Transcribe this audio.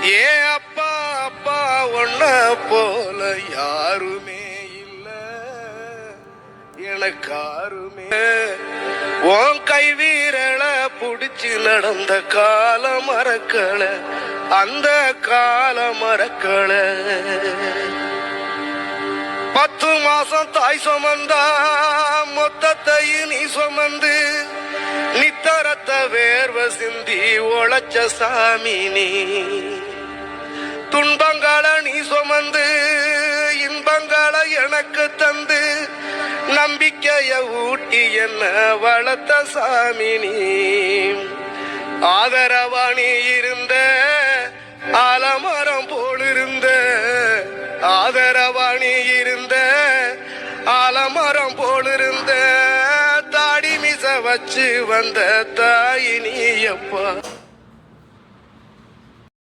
ஏ அப்பா அப்பா ஒன்ன போல யாருமே இல்ல எனக்காருமே. உன் கை வீரல புடிச்சு நடந்த கால மறக்கல, அந்த கால மறக்கல. 10 மாசம் தாய் சுமந்தா மொத்தத்தையும் நீ சுமந்து நித்தரத்த வேர்வ சிந்தி உழைச்ச சாமி நீ. துன்பங்களை நீ சுமந்து இன்பங்களை எனக்கு தந்து நம்பிக்கைய ஊட்டி என்ன வளர்த்த சாமி நீ. ஆதரவா நீ இருந்த ஆலமரம் போல் இருந்த, ஆதரவா நீ இருந்த ஆலமரம் போல் இருந்த, தாடி மிச வச்சு வந்த தாய் நீ அப்பா.